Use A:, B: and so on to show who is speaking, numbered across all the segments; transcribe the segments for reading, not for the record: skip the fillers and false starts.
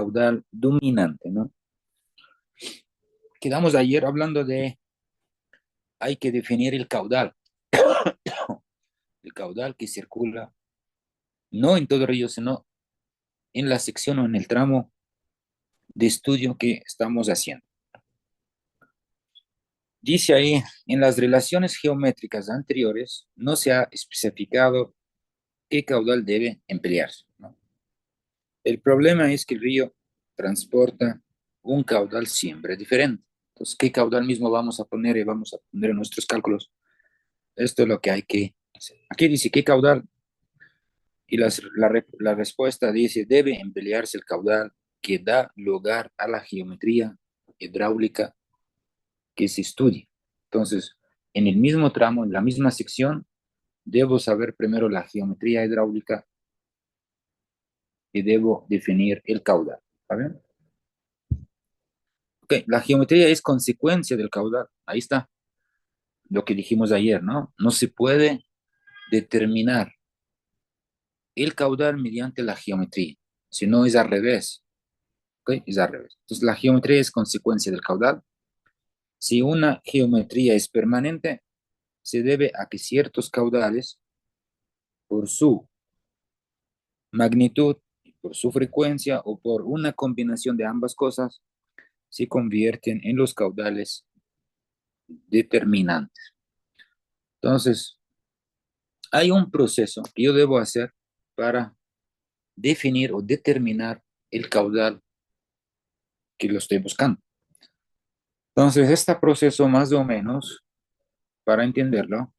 A: caudal dominante, ¿no? Quedamos ayer hablando de, hay que definir el caudal, el caudal que circula, no en todo el río, sino en la sección o en el tramo de estudio que estamos haciendo. Dice ahí, en las relaciones geométricas anteriores no se ha especificado qué caudal debe emplearse, ¿no? El problema es que el río transporta un caudal siempre diferente. Entonces, ¿qué caudal mismo vamos a poner y vamos a poner en nuestros cálculos? Esto es lo que hay que hacer. Aquí dice, ¿qué caudal? Y la respuesta dice, debe emplearse el caudal que da lugar a la geometría hidráulica que se estudia. Entonces, en el mismo tramo, en la misma sección, debo saber primero la geometría hidráulica y debo definir el caudal. ¿Está bien? Ok, la geometría es consecuencia del caudal. Ahí está lo que dijimos ayer, ¿no? No se puede determinar el caudal mediante la geometría, sino es al revés. ¿Ok? Es al revés. Entonces, la geometría es consecuencia del caudal. Si una geometría es permanente, se debe a que ciertos caudales, por su magnitud, por su frecuencia o por una combinación de ambas cosas, se convierten en los caudales determinantes. Entonces, hay un proceso que yo debo hacer para definir o determinar el caudal que lo estoy buscando. Entonces, este proceso más o menos, para entenderlo,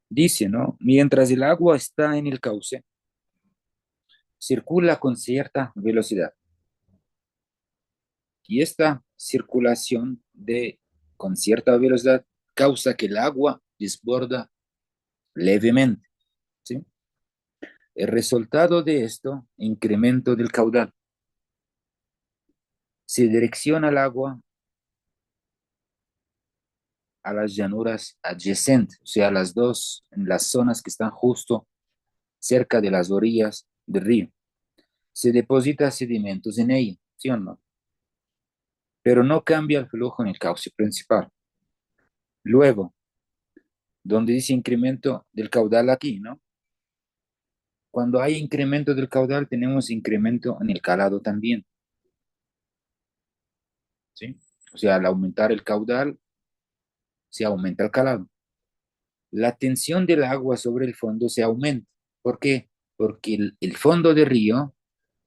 A: dice, ¿no? Mientras el agua está en el cauce, circula con cierta velocidad. Y esta circulación con cierta velocidad causa que el agua desborda levemente, ¿sí? El resultado de esto, incremento del caudal, se direcciona el agua a las llanuras adyacentes, o sea, en las zonas que están justo cerca de las orillas del río. Se deposita sedimentos en ella, ¿sí o no? Pero no cambia el flujo en el cauce principal. Luego, donde dice incremento del caudal aquí, ¿no? Cuando hay incremento del caudal, tenemos incremento en el calado también, ¿sí? O sea, al aumentar el caudal, se aumenta el calado. La tensión del agua sobre el fondo se aumenta. ¿Por qué? Porque el fondo del río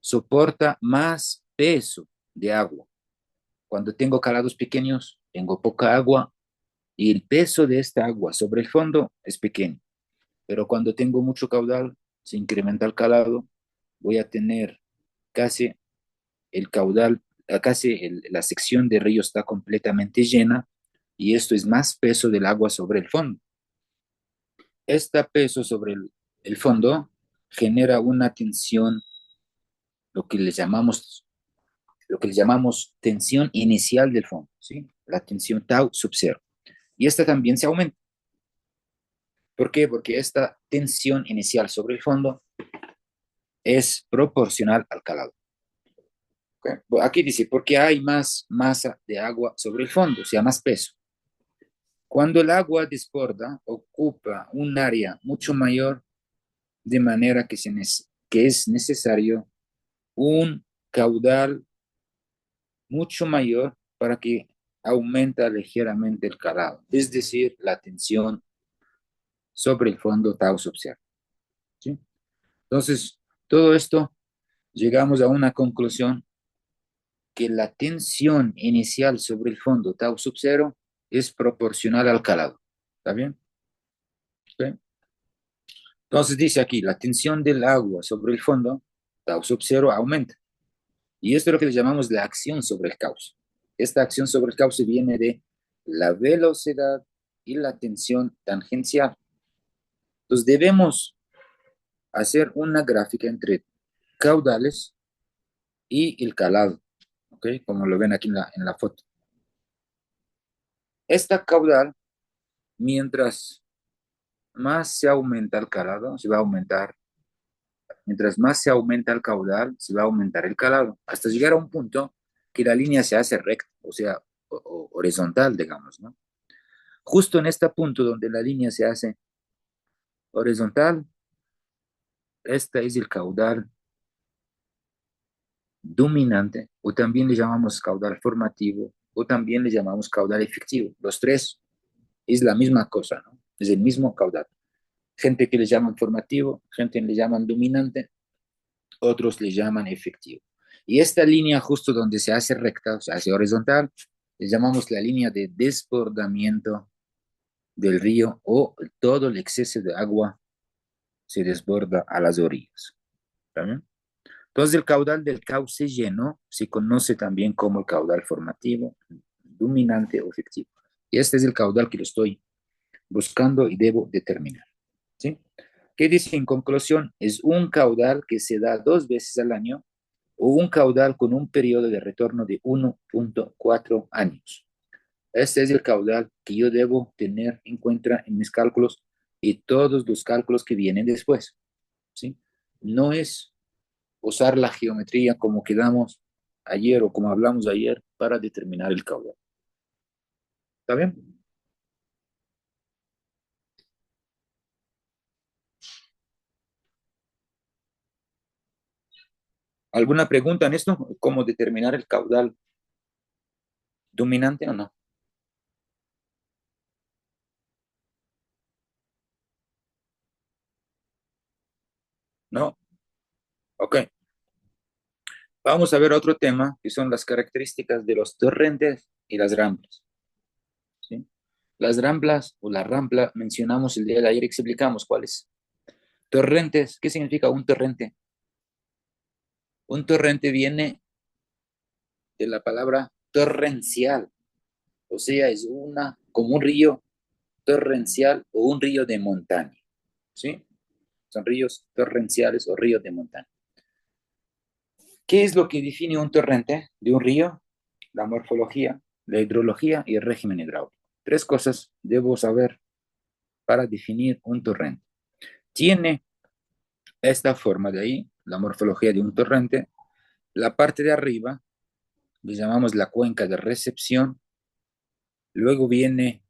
A: soporta más peso de agua. Cuando tengo calados pequeños, tengo poca agua y el peso de esta agua sobre el fondo es pequeño. Pero cuando tengo mucho caudal, se incrementa el calado, voy a tener casi el caudal, la sección de río está completamente llena y esto es más peso del agua sobre el fondo. Este peso sobre el fondo genera una tensión, lo que le llamamos, lo que le llamamos tensión inicial del fondo, ¿sí? La tensión tau sub cero. Y esta también se aumenta. ¿Por qué? Porque esta tensión inicial sobre el fondo es proporcional al calado. ¿Okay? Aquí dice, porque hay más masa de agua sobre el fondo, o sea, más peso. Cuando el agua desborda, ocupa un área mucho mayor, de manera que es necesario un caudal mucho mayor para que aumenta ligeramente el calado, es decir, la tensión sobre el fondo tau sub cero, ¿sí? Entonces, todo esto llegamos a una conclusión que la tensión inicial sobre el fondo tau sub cero es proporcional al calado. ¿Está bien? ¿Sí? Entonces dice aquí, la tensión del agua sobre el fondo tau sub cero aumenta. Y esto es lo que le llamamos la acción sobre el cauce. Esta acción sobre el cauce viene de la velocidad y la tensión tangencial. Entonces debemos hacer una gráfica entre caudales y el calado, ¿ok? Como lo ven aquí en la foto. Esta caudal, mientras más se aumenta el calado, se va a aumentar mientras más se aumenta el caudal, se va a aumentar el calado, hasta llegar a un punto que la línea se hace recta, o sea, horizontal, digamos, ¿no? Justo en este punto donde la línea se hace horizontal, este es el caudal dominante, o también le llamamos caudal formativo, o también le llamamos caudal efectivo. Los tres es la misma cosa, ¿no? Es el mismo caudal. Gente que le llaman formativo, gente que le llaman dominante, otros le llaman efectivo. Y esta línea justo donde se hace recta, o se hace horizontal, le llamamos la línea de desbordamiento del río o todo el exceso de agua se desborda a las orillas. ¿Está bien? Entonces el caudal del cauce lleno se conoce también como el caudal formativo, dominante o efectivo. Y este es el caudal que lo estoy buscando y debo determinar. ¿Sí? ¿Qué dice en conclusión? Es un caudal que se da 2 veces al año o un caudal con un periodo de retorno de 1.4 años. Este es el caudal que yo debo tener en cuenta en mis cálculos y todos los cálculos que vienen después. ¿Sí? No es usar la geometría como quedamos ayer o como hablamos ayer para determinar el caudal. ¿Está bien? ¿Alguna pregunta en esto? ¿Cómo determinar el caudal dominante o no? No. Ok. Vamos a ver otro tema que son las características de los torrentes y las ramblas. ¿Sí? Las ramblas o la rampla mencionamos el día de ayer, explicamos cuáles. Torrentes, ¿qué significa un torrente? Un torrente viene de la palabra torrencial, o sea, es una como un río torrencial o un río de montaña, ¿sí? Son ríos torrenciales o ríos de montaña. ¿Qué es lo que define un torrente de un río? La morfología, la hidrología y el régimen hidráulico. Tres cosas debo saber para definir un torrente. Tiene esta forma de ahí, la morfología de un torrente. La parte de arriba le llamamos la cuenca de recepción. Luego viene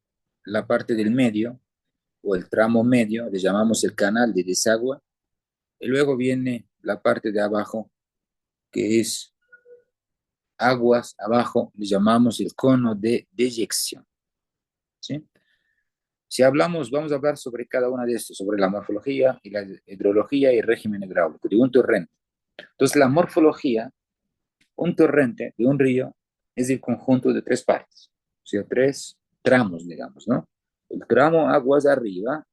A: la parte del medio o el tramo medio, le llamamos el canal de desagüe. Y luego viene la parte de abajo, que es aguas abajo, le llamamos el cono de deyección. ¿Sí? Si hablamos, vamos a hablar sobre cada una de estos, sobre la morfología y la hidrología y el régimen hidráulico de un torrente. Entonces, la morfología, un torrente de un río es el conjunto de tres partes, o sea, tres tramos, digamos, ¿no? El tramo aguas arriba,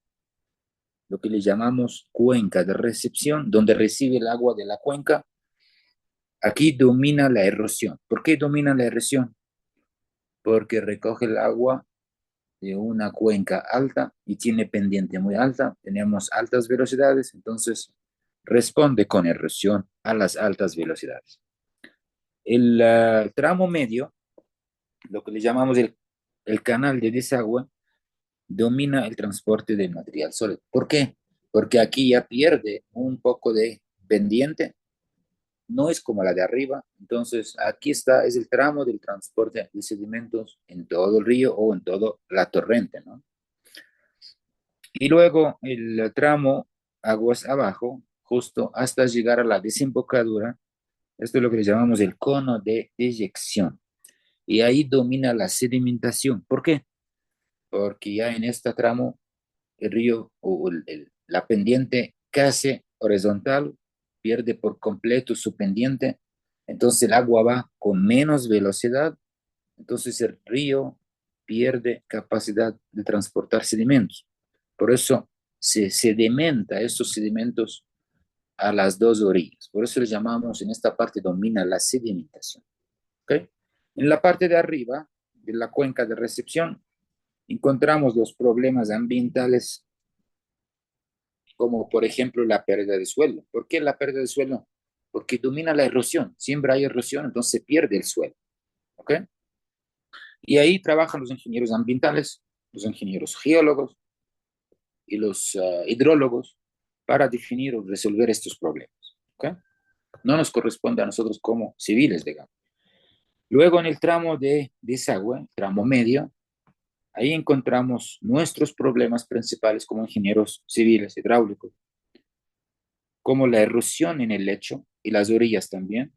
A: lo que le llamamos cuenca de recepción, donde recibe el agua de la cuenca. Aquí domina la erosión. ¿Por qué domina la erosión? Porque recoge el agua de una cuenca alta y tiene pendiente muy alta. Tenemos altas velocidades, entonces responde con erosión a las altas velocidades. El tramo medio, lo que le llamamos el canal de desagüe, domina el transporte del material sólido. ¿Por qué? Porque aquí ya pierde un poco de pendiente, no es como la de arriba. Entonces, aquí está, es el tramo del transporte de sedimentos en todo el río o en toda la torrente, ¿no? Y luego el tramo aguas abajo, justo hasta llegar a la desembocadura, esto es lo que le llamamos el cono de deyección. Y ahí domina la sedimentación. ¿Por qué? Porque ya en este tramo el río o la pendiente casi horizontal pierde por completo su pendiente, entonces el agua va con menos velocidad, entonces el río pierde capacidad de transportar sedimentos. Por eso se sedimenta estos sedimentos a las dos orillas. Por eso le llamamos, en esta parte domina la sedimentación. ¿Okay? En la parte de arriba de la cuenca de recepción encontramos los problemas ambientales como por ejemplo la pérdida de suelo. ¿Por qué la pérdida de suelo? Porque domina la erosión. Siempre hay erosión, entonces se pierde el suelo. ¿Ok? Y ahí trabajan los ingenieros ambientales, los ingenieros geólogos y los hidrólogos para definir o resolver estos problemas. ¿Ok? No nos corresponde a nosotros como civiles, digamos. Luego en el tramo de desagüe, tramo medio, ahí encontramos nuestros problemas principales como ingenieros civiles hidráulicos, como la erosión en el lecho y las orillas también.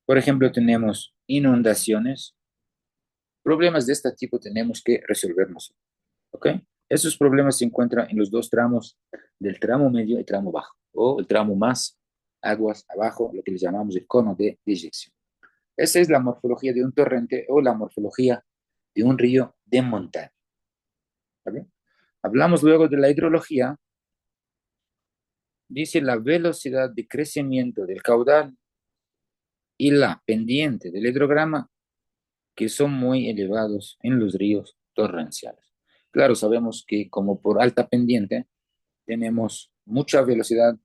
A: Por ejemplo, tenemos inundaciones. Problemas de este tipo tenemos que resolvernos. ¿Ok? Esos problemas se encuentran en los dos tramos del tramo medio y tramo bajo, o el tramo más aguas abajo, lo que le llamamos el cono de deyección. Esa es la morfología de un torrente o la morfología de un río de montaña. ¿Vale? Hablamos luego de la hidrología. Dice la velocidad de crecimiento del caudal y la pendiente del hidrograma que son muy elevados en los ríos torrenciales. Claro, sabemos que como por alta pendiente tenemos mucha velocidad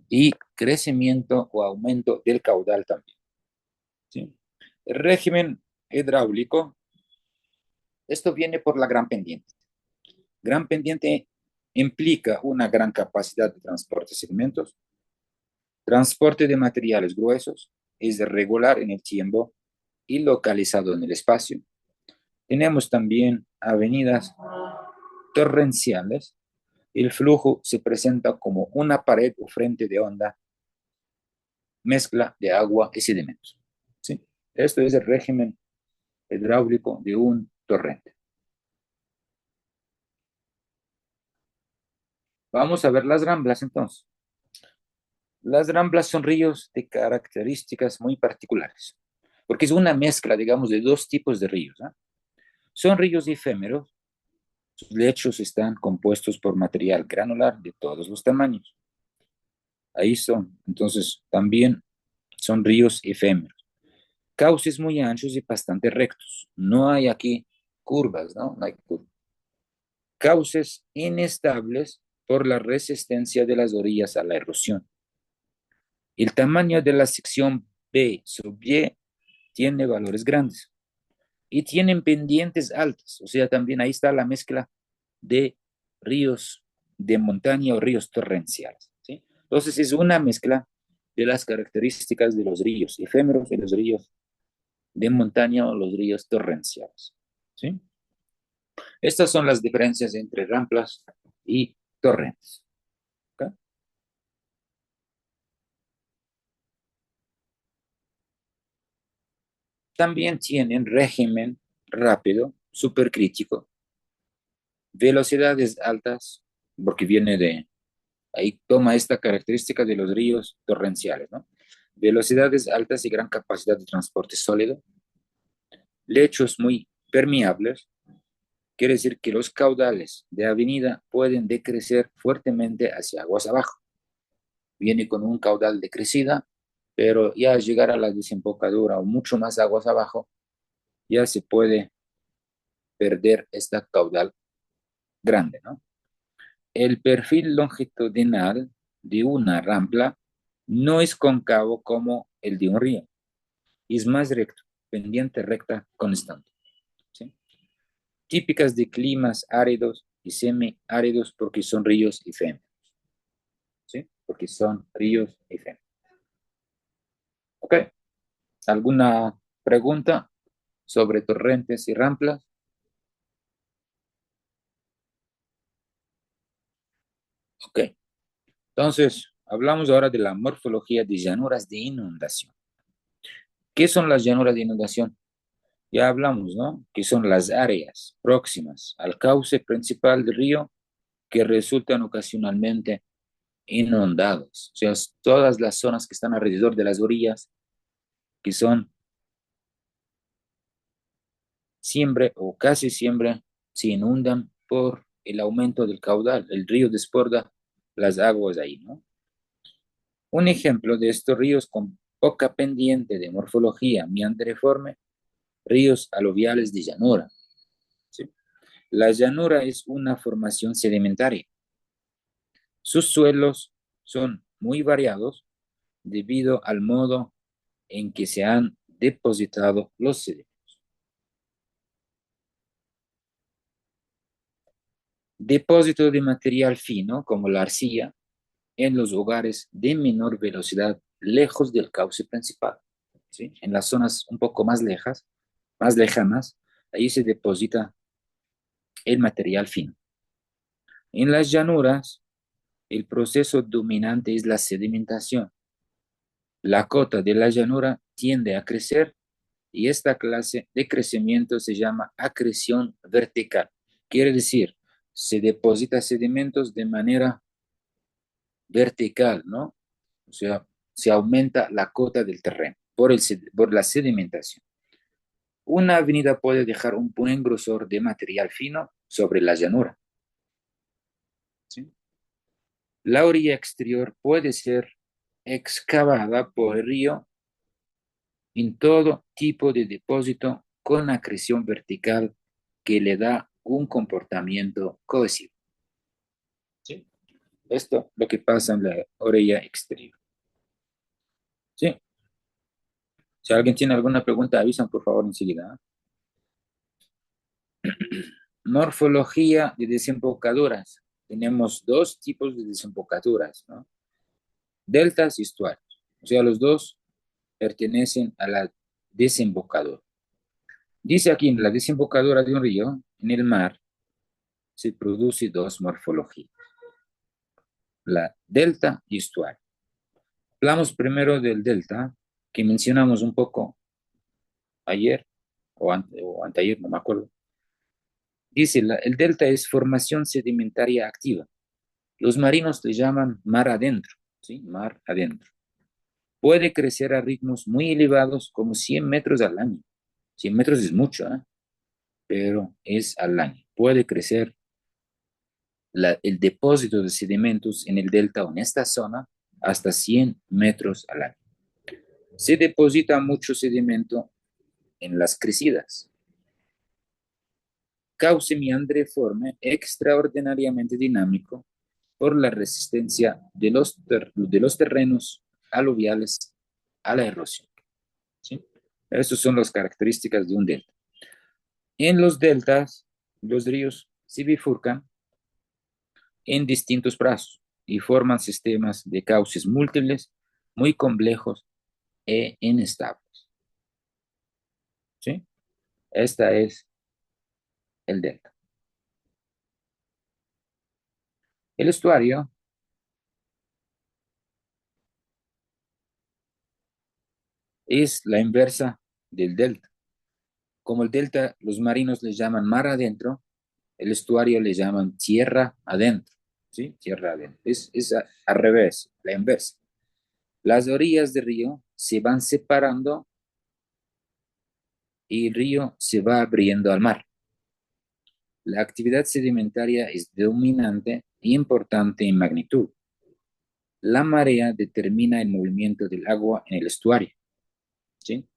A: y crecimiento o aumento del caudal también. ¿Sí? El régimen hidráulico, esto viene por la gran pendiente. Gran pendiente implica una gran capacidad de transporte de segmentos, transporte de materiales gruesos, es regular en el tiempo y localizado en el espacio. Tenemos también avenidas torrenciales. El flujo se presenta como una pared o frente de onda, mezcla de agua y sedimentos. ¿Sí? Esto es el régimen hidráulico de un torrente. Vamos a ver las ramblas entonces. Las ramblas son ríos de características muy particulares, porque es una mezcla, digamos, de dos tipos de ríos. ¿Eh? Son ríos efímeros, sus lechos están compuestos por material granular de todos los tamaños. Ahí son, entonces también son ríos efímeros. Cauces muy anchos y bastante rectos. No hay aquí curvas, ¿no? No hay curvas. Cauces inestables por la resistencia de las orillas a la erosión. El tamaño de la sección B sub Y tiene valores grandes y tienen pendientes altas, o sea, también ahí está la mezcla de ríos de montaña o ríos torrenciales. ¿Sí? Entonces es una mezcla de las características de los ríos efímeros y los ríos de montaña o los ríos torrenciales. ¿Sí? Estas son las diferencias entre ramplas y torrentes. ¿Okay? También tienen régimen rápido, supercrítico, velocidades altas, porque viene de, ahí toma esta característica de los ríos torrenciales, ¿no? Velocidades altas y gran capacidad de transporte sólido, lechos muy permeables, quiere decir que los caudales de avenida pueden decrecer fuertemente hacia aguas abajo. Viene con un caudal de crecida, pero ya al llegar a la desembocadura o mucho más aguas abajo, ya se puede perder esta caudal grande, ¿no? El perfil longitudinal de una rampla no es cóncavo como el de un río, es más recto, pendiente recta constante. ¿Sí? Típicas de climas áridos y semiáridos porque son ríos efímeros. ¿Sí? Porque son ríos efímeros. ¿Ok? ¿Alguna pregunta sobre torrentes y ramplas? Ok. Entonces, hablamos ahora de la morfología de llanuras de inundación. ¿Qué son las llanuras de inundación? Ya hablamos, ¿no? Que son las áreas próximas al cauce principal del río que resultan ocasionalmente inundados. O sea, todas las zonas que están alrededor de las orillas, que son siempre o casi siempre se inundan por el aumento del caudal. El río desborda las aguas ahí, ¿no? Un ejemplo de estos ríos con poca pendiente de morfología meandriforme, ríos aluviales de llanura. ¿Sí? La llanura es una formación sedimentaria. Sus suelos son muy variados debido al modo en que se han depositado los sedimentos. Depósito de material fino, como la arcilla, en los hogares de menor velocidad, lejos del cauce principal. ¿Sí? En las zonas un poco más lejanas, ahí se deposita el material fino. En las llanuras, el proceso dominante es la sedimentación. La cota de la llanura tiende a crecer y esta clase de crecimiento se llama acreción vertical. Quiere decir, se deposita sedimentos de manera vertical, ¿no? O sea, se aumenta la cota del terreno por la sedimentación. Una avenida puede dejar un buen grosor de material fino sobre la llanura. ¿Sí? La orilla exterior puede ser excavada por el río en todo tipo de depósito con acreción vertical que le da un comportamiento cohesivo. ¿Sí? Esto es lo que pasa en la orilla exterior. ¿Sí? Si alguien tiene alguna pregunta, avisan por favor enseguida. Morfología de desembocaduras. Tenemos dos tipos de desembocaduras, ¿no? Deltas y estuarios. O sea, los dos pertenecen a la desembocadura. Dice aquí, en la desembocadura de un río, en el mar, se produce dos morfologías, la delta y estuario. Hablamos primero del delta, que mencionamos un poco ayer o anteayer, no me acuerdo. Dice, el delta es formación sedimentaria activa. Los marinos le llaman mar adentro, ¿sí? Mar adentro. Puede crecer a ritmos muy elevados, como 100 metros al año. 100 metros es mucho, ¿eh? Pero es al año. Puede crecer el depósito de sedimentos en el delta o en esta zona hasta 100 metros al año. Se deposita mucho sedimento en las crecidas. Cauce meandriforme extraordinariamente dinámico por la resistencia de los terrenos aluviales a la erosión. ¿Sí? Esas son las características de un delta. En los deltas, los ríos se bifurcan en distintos brazos y forman sistemas de cauces múltiples, muy complejos e inestables. ¿Sí? Esta es el delta. El estuario es la inversa del delta. Como el delta, los marinos le llaman mar adentro, el estuario le llaman tierra adentro. ¿Sí? Tierra adentro. Es al revés, la inversa. Las orillas del río se van separando y el río se va abriendo al mar. La actividad sedimentaria es dominante e importante en magnitud. La marea determina el movimiento del agua en el estuario. ¿Sí?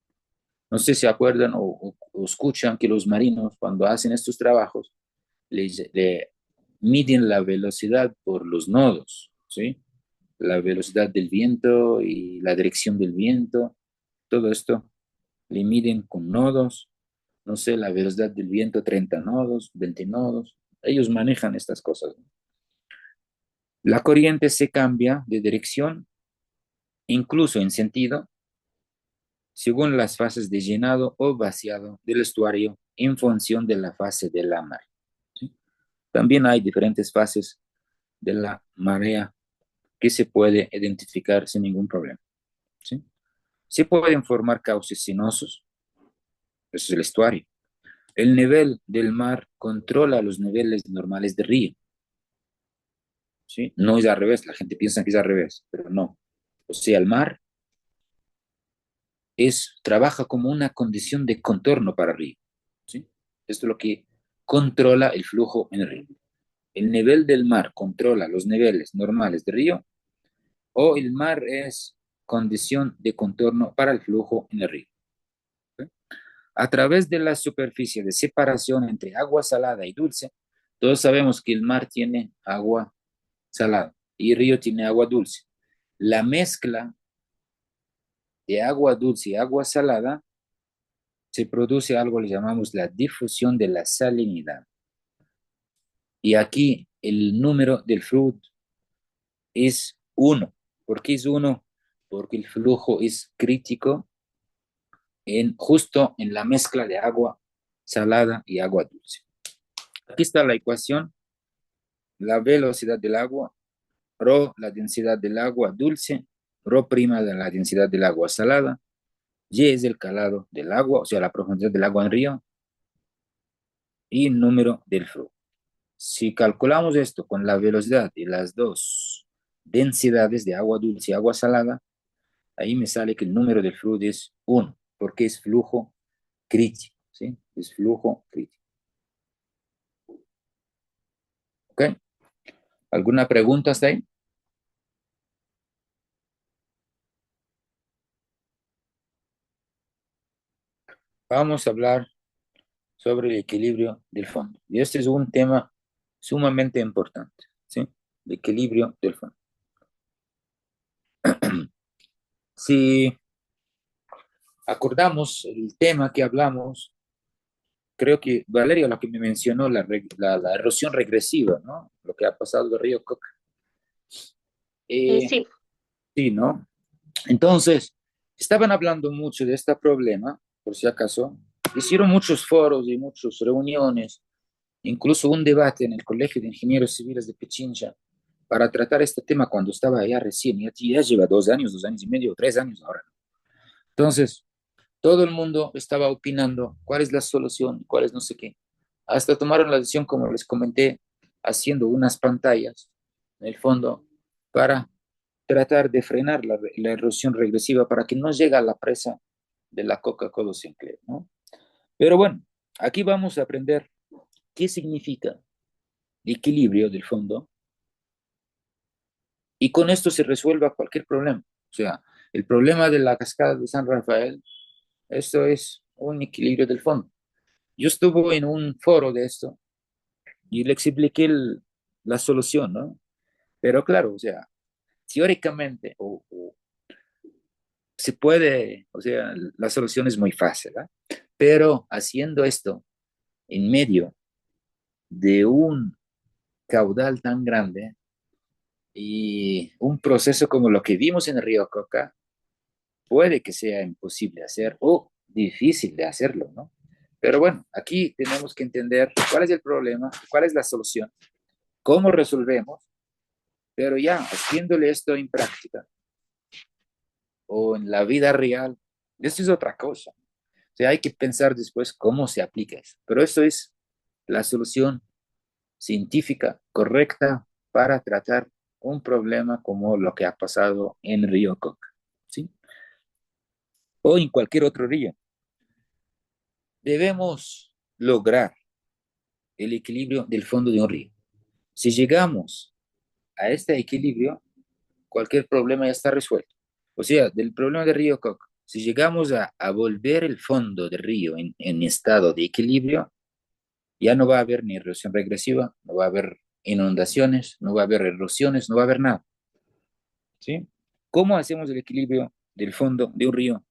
A: No sé si se acuerdan o escuchan que los marinos cuando hacen estos trabajos le miden la velocidad por los nodos, ¿sí? La velocidad del viento y la dirección del viento, todo esto le miden con nodos, no sé, la velocidad del viento, 30 nodos, 20 nodos, ellos manejan estas cosas. La corriente se cambia de dirección, incluso en sentido, según las fases de llenado o vaciado del estuario en función de la fase de la mar. ¿Sí? También hay diferentes fases de la marea que se puede identificar sin ningún problema. ¿Sí? Se pueden formar cauces sinuosos, eso es el estuario. El nivel del mar controla los niveles normales del río. ¿Sí? No es al revés, la gente piensa que es al revés, pero no. O sea, el mar trabaja como una condición de contorno para el río. ¿Sí? Esto es lo que controla el flujo en el río. El nivel del mar controla los niveles normales del río o el mar es condición de contorno para el flujo en el río. ¿Sí? A través de la superficie de separación entre agua salada y dulce, todos sabemos que el mar tiene agua salada y el río tiene agua dulce. La mezcla de agua dulce y agua salada se produce algo que le llamamos la difusión de la salinidad. Y aquí el número del flujo es 1. ¿Por qué es 1? Porque el flujo es crítico justo en la mezcla de agua salada y agua dulce. Aquí está la ecuación: la velocidad del agua, ρ la densidad del agua dulce, ρ' de la densidad del agua salada, y es el calado del agua, o sea, la profundidad del agua en río, y el número del flujo. Si calculamos esto con la velocidad de las dos densidades de agua dulce y agua salada, ahí me sale que el número del flujo es 1, porque es flujo crítico, ¿sí? Es flujo crítico. ¿Ok? ¿Alguna pregunta hasta ahí? Vamos a hablar sobre el equilibrio del fondo. Y este es un tema sumamente importante, ¿sí? El equilibrio del fondo. Si acordamos el tema que hablamos, creo que Valeria lo que me mencionó, la erosión regresiva, ¿no? Lo que ha pasado del río Coca.
B: Sí,
A: Sí, ¿no? Entonces, estaban hablando mucho de este problema, por si acaso. Hicieron muchos foros y muchas reuniones, incluso un debate en el Colegio de Ingenieros Civiles de Pichincha para tratar este tema cuando estaba allá recién. Ya lleva 2 años, 2 años y medio, 3 años ahora. Entonces, todo el mundo estaba opinando cuál es la solución, cuál es no sé qué. Hasta tomaron la decisión, como les comenté, haciendo unas pantallas en el fondo para tratar de frenar la erosión regresiva para que no llegue a la presa de la Coca-Cola Sinclair, ¿no? Pero bueno, aquí vamos a aprender qué significa el equilibrio del fondo y con esto se resuelva cualquier problema. O sea, el problema de la cascada de San Rafael, esto es un equilibrio del fondo. Yo estuve en un foro de esto y le expliqué la solución, ¿no? Pero claro, o sea, teóricamente se puede, o sea, la solución es muy fácil, ¿eh? Pero haciendo esto en medio de un caudal tan grande y un proceso como lo que vimos en el río Coca, puede que sea imposible hacer o difícil de hacerlo, ¿no? Pero bueno, aquí tenemos que entender cuál es el problema, cuál es la solución, cómo resolvemos, pero ya haciéndole esto en práctica o en la vida real, esto es otra cosa. O sea, hay que pensar después cómo se aplica eso. Pero eso es la solución científica correcta para tratar un problema como lo que ha pasado en Río Coca, ¿sí? O en cualquier otro río. Debemos lograr el equilibrio del fondo de un río. Si llegamos a este equilibrio, cualquier problema ya está resuelto. O sea, del problema de Río Coca, si llegamos a volver el fondo del río en estado de equilibrio, ya no va a haber ni erosión regresiva, no va a haber inundaciones, no va a haber erosiones, no va a haber nada, ¿sí? ¿Cómo hacemos el equilibrio del fondo de un río?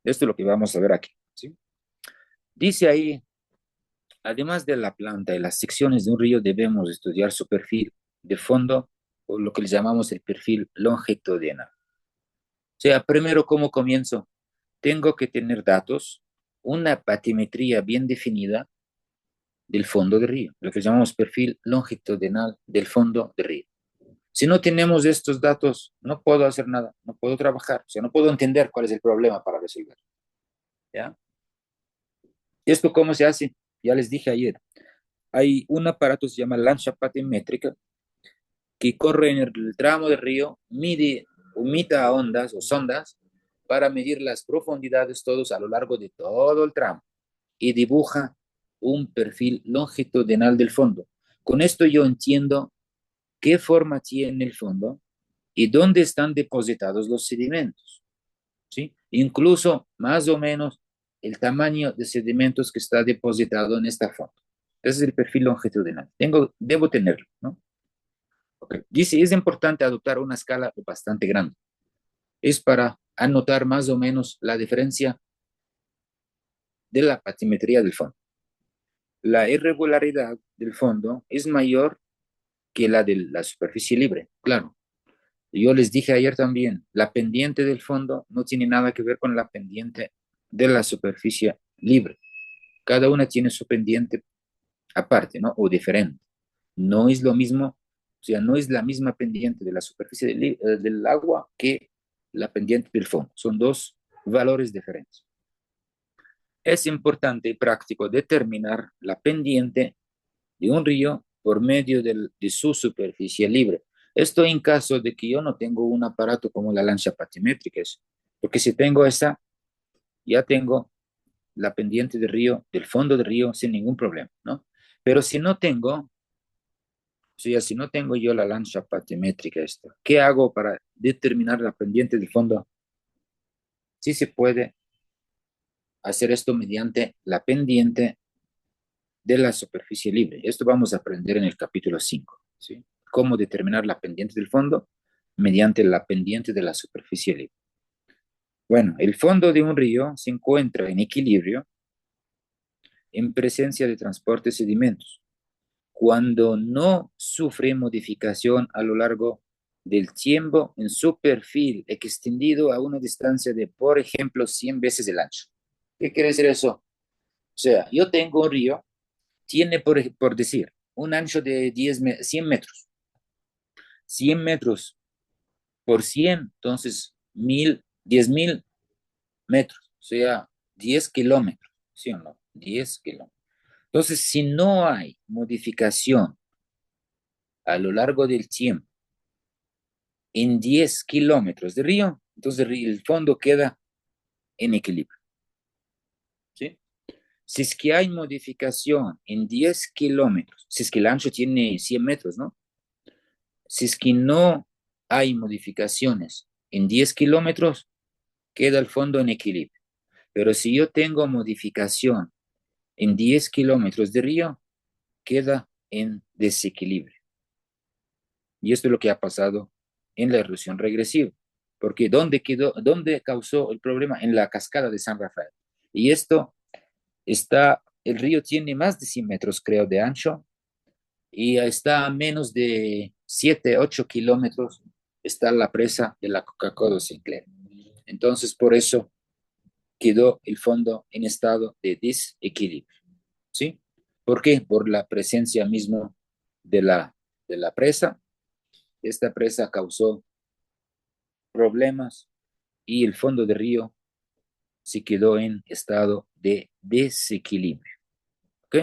A: Esto es lo que vamos a ver aquí, ¿sí? Dice ahí, además de la planta y las secciones de un río, debemos estudiar su perfil de fondo, o lo que le llamamos el perfil longitudinal. O sea, primero, ¿cómo comienzo? Tengo que tener datos, una batimetría bien definida del fondo del río, lo que llamamos perfil longitudinal del fondo del río. Si no tenemos estos datos, no puedo hacer nada, no puedo trabajar, o sea, no puedo entender cuál es el problema para resolver, ¿ya? ¿Esto cómo se hace? Ya les dije ayer, hay un aparato que se llama lancha patimétrica que corre en el tramo del río, mide o mita ondas o sondas para medir las profundidades todos a lo largo de todo el tramo y dibuja un perfil longitudinal del fondo. Con esto yo entiendo qué forma tiene el fondo y dónde están depositados los sedimentos, ¿sí? Incluso más o menos el tamaño de sedimentos que está depositado en esta fondo. Ese es el perfil longitudinal. Debo tenerlo, ¿no? Okay. Dice, es importante adoptar una escala bastante grande. Es para anotar más o menos la diferencia de la patimetría del fondo. la irregularidad del fondo es mayor que la de la superficie libre. Claro, yo les dije ayer también, la pendiente del fondo no tiene nada que ver con la pendiente de la superficie libre. Cada una tiene su pendiente aparte, ¿no? O diferente. No es lo mismo, o sea, no es la misma pendiente de la superficie del agua que la pendiente del fondo. Son dos valores diferentes. Es importante y práctico determinar la pendiente de un río por medio de su superficie libre. Esto en caso de que yo no tengo un aparato como la lancha patimétrica, porque si tengo esa, ya tengo la pendiente del río, del fondo del río, sin ningún problema, ¿no? Pero si no tengo, o sea, si no tengo yo la lancha patimétrica esta, ¿qué hago para determinar la pendiente del fondo? Sí se puede hacer esto mediante la pendiente de la superficie libre. Esto vamos a aprender en el capítulo 5, ¿sí? Cómo determinar la pendiente del fondo mediante la pendiente de la superficie libre. Bueno, el fondo de un río se encuentra en equilibrio en presencia de transporte de sedimentos, cuando no sufre modificación a lo largo del tiempo en su perfil extendido a una distancia de, por ejemplo, 100 veces el ancho. ¿Qué quiere decir eso? O sea, yo tengo un río, tiene, por decir, un ancho de 100 metros. 100 metros por 100, entonces 10.000 metros, o sea, 10 kilómetros, ¿sí o no? 10 kilómetros. Entonces, si no hay modificación a lo largo del tiempo en 10 kilómetros de río, entonces el fondo queda en equilibrio, ¿sí? Si es que hay modificación en 10 kilómetros, si es que el ancho tiene 100 metros, ¿no? Si es que no hay modificaciones en 10 kilómetros, queda el fondo en equilibrio. Pero si yo tengo modificación en 10 kilómetros de río, queda en desequilibrio. Y esto es lo que ha pasado en la erosión regresiva. Porque ¿dónde causó el problema? En la cascada de San Rafael. Y esto el río tiene más de 100 metros, creo, de ancho, y está a menos de 7, 8 kilómetros, está la presa de la Coca-Cola Sinclair. Entonces, por eso quedó el fondo en estado de desequilibrio, ¿sí? ¿Por qué? Por la presencia mismo de la presa. Esta presa causó problemas y el fondo del río se quedó en estado de desequilibrio, ¿ok?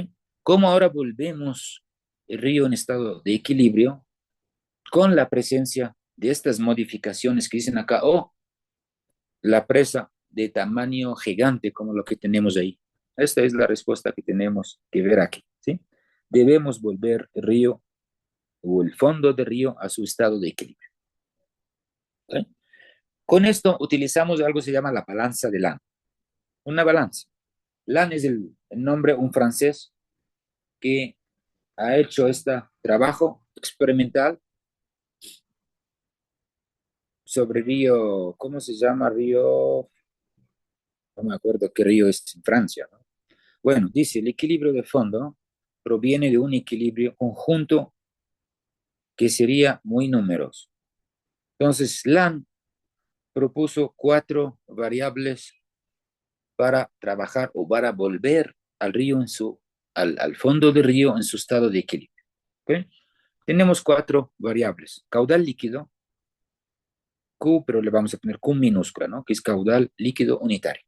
A: ¿Cómo ahora volvemos el río en estado de equilibrio con la presencia de estas modificaciones que dicen acá, o la presa de tamaño gigante como lo que tenemos ahí? Esta es la respuesta que tenemos que ver aquí, ¿sí? Debemos volver el río o el fondo del río a su estado de equilibrio, ¿ok? Con esto utilizamos algo que se llama la balanza de Lange. Una balanza. Lange es el nombre, un francés que ha hecho este trabajo experimental sobre río, ¿cómo se llama? Río, no me acuerdo qué río es en Francia, ¿no? Bueno, dice, el equilibrio de fondo proviene de un equilibrio conjunto que sería muy numeroso. Entonces, Lange propuso cuatro variables para trabajar o para volver al río al fondo del río en su estado de equilibrio. ¿Okay? Tenemos cuatro variables. Caudal líquido, Q, pero le vamos a poner Q minúscula, ¿no? Que es caudal líquido unitario.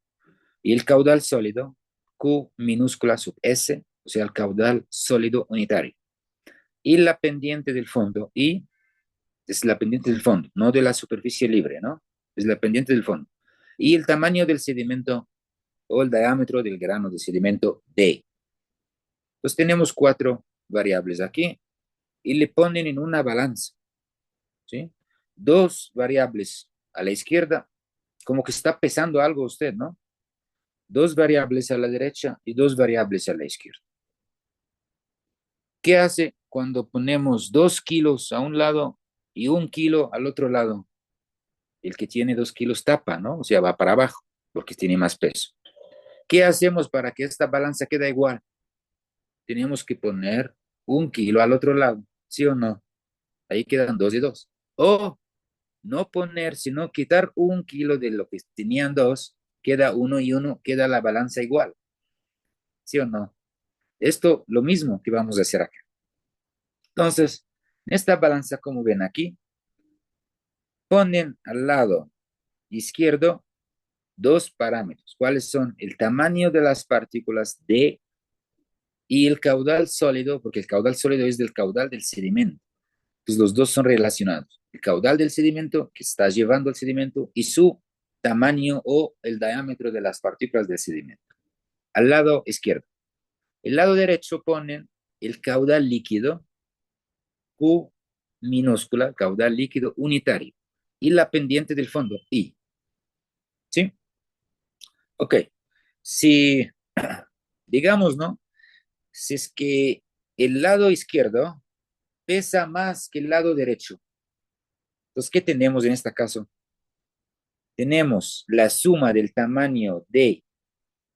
A: Y el caudal sólido, Q minúscula sub S, o sea, el caudal sólido unitario. Y la pendiente del fondo, I, es la pendiente del fondo, no de la superficie libre, ¿no? Es la pendiente del fondo. Y el tamaño del sedimento o el diámetro del grano de sedimento, D. Entonces tenemos cuatro variables aquí y le ponen en una balanza, ¿sí? Dos variables a la izquierda, como que está pesando algo usted, ¿no? Dos variables a la derecha y dos variables a la izquierda. ¿Qué hace cuando ponemos 2 kilos a un lado y 1 kilo al otro lado? El que tiene 2 kilos tapa, ¿no? O sea, va para abajo porque tiene más peso. ¿Qué hacemos para que esta balanza quede igual? tenemos que poner 1 kilo al otro lado, ¿sí o no? Ahí quedan 2 y 2. O no poner, sino quitar 1 kilo de lo que tenían 2, queda 1 y 1, queda la balanza igual, ¿sí o no? Esto lo mismo que vamos a hacer acá. Entonces, esta balanza, como ven aquí, ponen al lado izquierdo dos parámetros. ¿Cuáles son? El tamaño de las partículas D y el caudal sólido, porque el caudal sólido es del caudal del sedimento. Entonces, los dos son relacionados. El caudal del sedimento que está llevando el sedimento y su tamaño o el diámetro de las partículas del sedimento. Al lado izquierdo. El lado derecho ponen el caudal líquido, Q minúscula, caudal líquido unitario, y la pendiente del fondo, I. ¿Sí? Ok. Si, digamos, ¿no? Si es que el lado izquierdo pesa más que el lado derecho, entonces, ¿qué tenemos en este caso? Tenemos la suma del tamaño D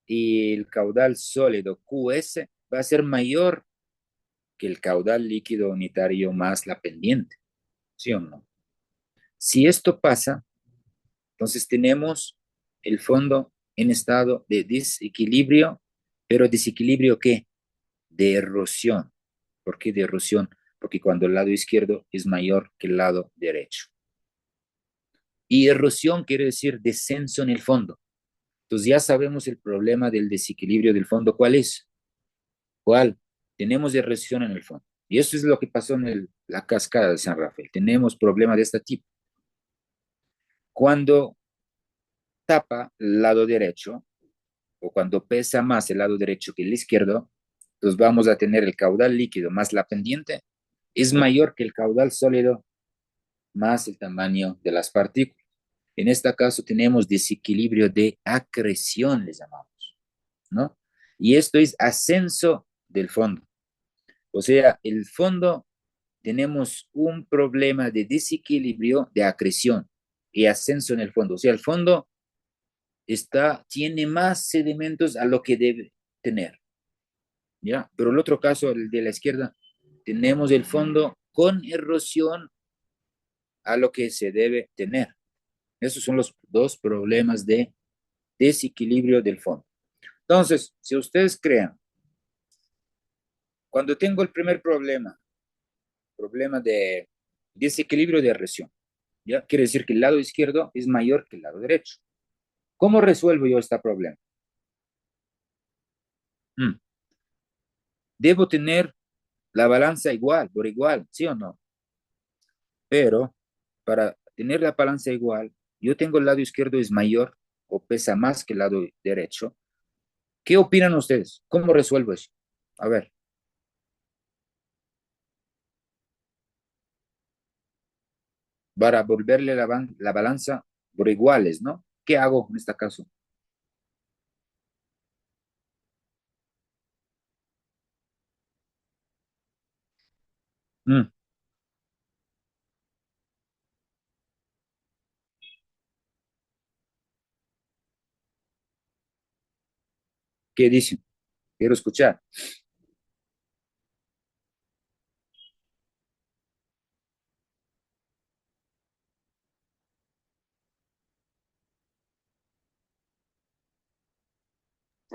A: y el caudal sólido QS va a ser mayor que el caudal líquido unitario más la pendiente, ¿sí o no? Si esto pasa, entonces tenemos el fondo en estado de desequilibrio, pero desequilibrio ¿qué? De erosión. ¿Por qué de erosión? Porque cuando el lado izquierdo es mayor que el lado derecho. Y erosión quiere decir descenso en el fondo. Entonces ya sabemos el problema del desequilibrio del fondo. ¿Cuál es? ¿Cuál? Tenemos erosión en el fondo. Y eso es lo que pasó en la cascada de San Rafael. Tenemos problemas de este tipo. Cuando tapa el lado derecho, o cuando pesa más el lado derecho que el izquierdo, entonces vamos a tener el caudal líquido más la pendiente, es mayor que el caudal sólido más el tamaño de las partículas. En este caso tenemos desequilibrio de acreción, les llamamos, ¿no? Y esto es ascenso del fondo. O sea, el fondo tenemos un problema de desequilibrio de acreción y ascenso en el fondo. O sea, el fondo tiene más sedimentos a lo que debe tener, ¿ya? Pero el otro caso, el de la izquierda, tenemos el fondo con erosión a lo que se debe tener. Esos son los dos problemas de desequilibrio del fondo. Entonces, si ustedes crean, cuando tengo el primer problema de desequilibrio de erosión, ¿ya? Quiere decir que el lado izquierdo es mayor que el lado derecho. ¿Cómo resuelvo yo este problema? Debo tener la balanza igual, por igual, ¿sí o no? Pero para tener la balanza igual, yo tengo el lado izquierdo es mayor o pesa más que el lado derecho. ¿Qué opinan ustedes? ¿Cómo resuelvo eso? A ver, para volverle la balanza por iguales, ¿no? ¿Qué hago en este caso? Mm, ¿Qué dicen? Quiero escuchar.